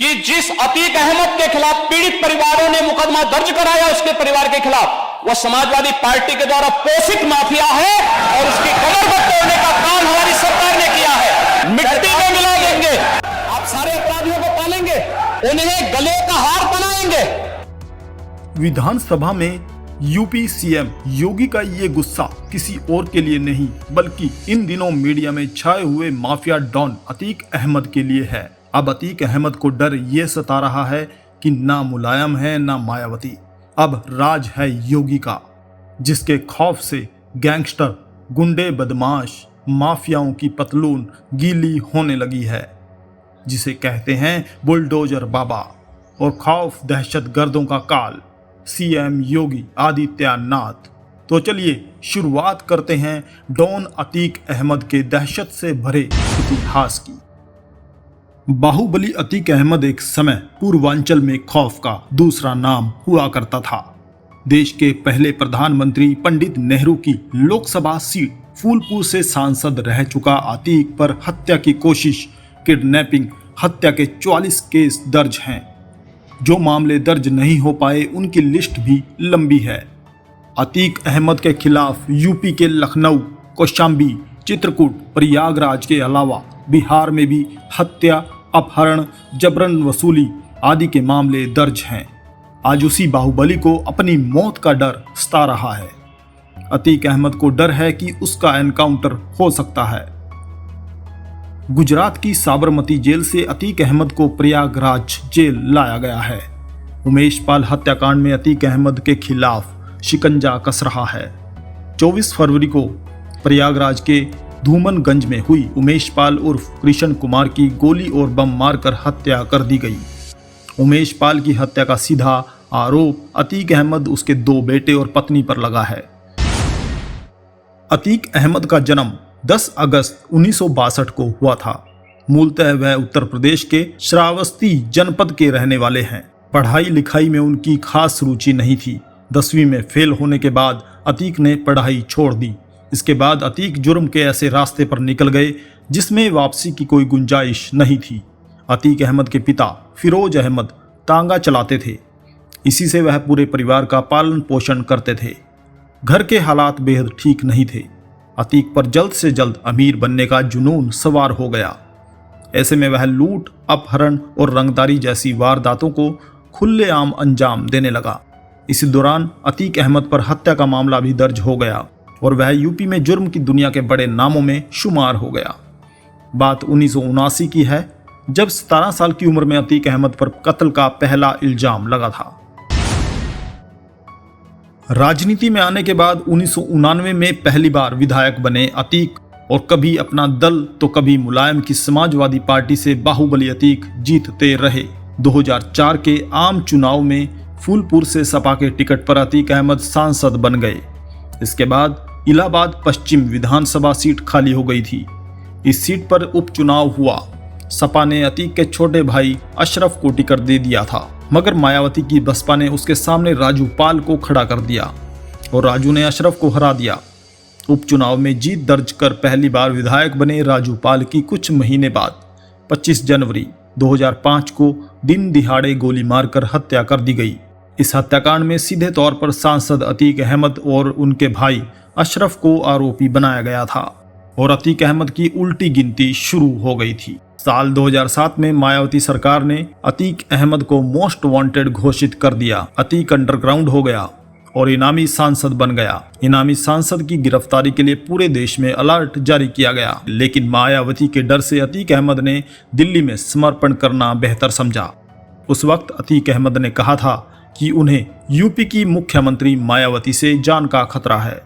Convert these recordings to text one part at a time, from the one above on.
कि जिस अतीक अहमद के खिलाफ पीड़ित परिवारों ने मुकदमा दर्ज कराया उसके परिवार के खिलाफ, वह समाजवादी पार्टी के द्वारा पोषित माफिया है और उसकी कमर पर तोड़ने का काम हमारी सरकार ने किया है। मिट्टी में मिला देंगे, आप सारे अपराधियों को पालेंगे, उन्हें गले का हार बनाएंगे। विधानसभा में यूपी सीएम योगी का ये गुस्सा किसी और के लिए नहीं बल्कि इन दिनों मीडिया में छाए हुए माफिया डॉन अतीक अहमद के लिए है। अब अतीक अहमद को डर ये सता रहा है कि ना मुलायम है ना मायावती, अब राज है योगी का, जिसके खौफ से गैंगस्टर, गुंडे, बदमाश, माफियाओं की पतलून गीली होने लगी है, जिसे कहते हैं बुलडोजर बाबा, और खौफ दहशत गर्दों का काल, सीएम योगी आदित्यनाथ। तो चलिए शुरुआत करते हैं डॉन अतीक अहमद के दहशत से भरे इतिहास की। बाहुबली अतीक अहमद एक समय पूर्वांचल में खौफ का दूसरा नाम हुआ करता था। देश के पहले प्रधानमंत्री पंडित नेहरू की लोकसभा सीट फूलपुर से सांसद रह चुका अतीक पर हत्या की कोशिश, किडनैपिंग, हत्या के 44 केस दर्ज हैं। जो मामले दर्ज नहीं हो पाए उनकी लिस्ट भी लंबी है। अतीक अहमद के खिलाफ यूपी के लखनऊ, कौशाम्बी, चित्रकूट, प्रयागराज के अलावा बिहार में भी हत्या, अपहरण, जबरन वसूली आदि के मामले दर्ज हैं। आज उसी बाहुबली को अपनी मौत का डर सता रहा है। अतीक अहमद को डर है कि उसका एनकाउंटर हो सकता है। गुजरात की साबरमती जेल से अतीक अहमद को प्रयागराज जेल लाया गया है। उमेश पाल हत्याकांड में अतीक अहमद के खिलाफ शिकंजा कस रहा है। 24 फरवरी को प्रयागराज के धूमनगंज में हुई उमेश पाल उर्फ कृष्ण कुमार की गोली और बम मारकर हत्या कर दी गई। उमेश पाल की हत्या का सीधा आरोप अतीक अहमद, उसके 2 बेटे और पत्नी पर लगा है। अतीक अहमद का जन्म 10 अगस्त 1962 को हुआ था। मूलतः वह उत्तर प्रदेश के श्रावस्ती जनपद के रहने वाले हैं। पढ़ाई लिखाई में उनकी खास रुचि नहीं थी। 10वीं में फेल होने के बाद अतीक ने पढ़ाई छोड़ दी। इसके बाद अतीक जुर्म के ऐसे रास्ते पर निकल गए जिसमें वापसी की कोई गुंजाइश नहीं थी। अतीक अहमद के पिता फिरोज अहमद तांगा चलाते थे। इसी से वह पूरे परिवार का पालन पोषण करते थे। घर के हालात बेहद ठीक नहीं थे। अतीक पर जल्द से जल्द अमीर बनने का जुनून सवार हो गया। ऐसे में वह लूट, अपहरण और रंगदारी जैसी वारदातों को खुलेआम अंजाम देने लगा। इसी दौरान अतीक अहमद पर हत्या का मामला भी दर्ज हो गया और वह यूपी में जुर्म की दुनिया के बड़े नामों में शुमार हो गया। बात 1979 की है, जब 17 साल की उम्र में अतीक अहमद पर कत्ल का पहला इल्जाम लगा था। राजनीति में आने के बाद 1999 में पहली बार विधायक बने अतीक और कभी अपना दल तो कभी मुलायम की समाजवादी पार्टी से बाहुबली अतीक जीतते रहे। 2004 के आम चुनाव में फूलपुर से सपा के टिकट पर अतीक अहमद सांसद बन गए। इसके बाद इलाहाबाद पश्चिम विधानसभा सीट खाली हो गई थी। इस सीट पर उपचुनाव हुआ। सपा ने अतीक के छोटे भाई अशरफ को टिकट दे दिया था, मगर मायावती की बसपा ने उसके सामने राजू पाल को खड़ा कर दिया और राजू ने अशरफ को हरा दिया। उपचुनाव में जीत दर्ज कर पहली बार विधायक बने राजू पाल की कुछ महीने बाद 25 जनवरी 2005 को दिन दिहाड़े गोली मारकर हत्या कर दी गई। इस हत्याकांड में सीधे तौर पर सांसद अतीक अहमद और उनके भाई अशरफ को आरोपी बनाया गया था और अतीक अहमद की उल्टी गिनती शुरू हो गई थी। साल 2007 में मायावती सरकार ने अतीक अहमद को मोस्ट वांटेड घोषित कर दिया। अतीक अंडरग्राउंड हो गया और इनामी सांसद बन गया। इनामी सांसद की गिरफ्तारी के लिए पूरे देश में अलर्ट जारी किया गया, लेकिन मायावती के डर से अतीक अहमद ने दिल्ली में समर्पण करना बेहतर समझा। उस वक्त अतीक अहमद ने कहा था कि उन्हें यूपी की मुख्यमंत्री मायावती से जान का खतरा है।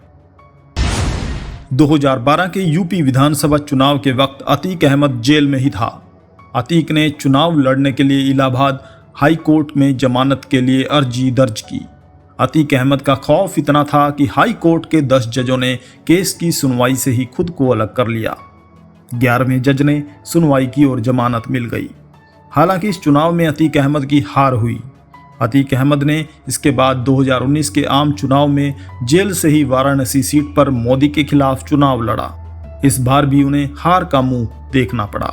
2012 के यूपी विधानसभा चुनाव के वक्त अतीक अहमद जेल में ही था। अतीक ने चुनाव लड़ने के लिए इलाहाबाद हाई कोर्ट में जमानत के लिए अर्जी दर्ज की। अतीक अहमद का खौफ इतना था कि हाई कोर्ट के 10 जजों ने केस की सुनवाई से ही खुद को अलग कर लिया। 11वें जज ने सुनवाई की और जमानत मिल गई। हालांकि इस चुनाव में अतीक अहमद की हार हुई। अतीक अहमद ने इसके बाद 2019 के आम चुनाव में जेल से ही वाराणसी सीट पर मोदी के खिलाफ चुनाव लड़ा। इस बार भी उन्हें हार का मुंह देखना पड़ा।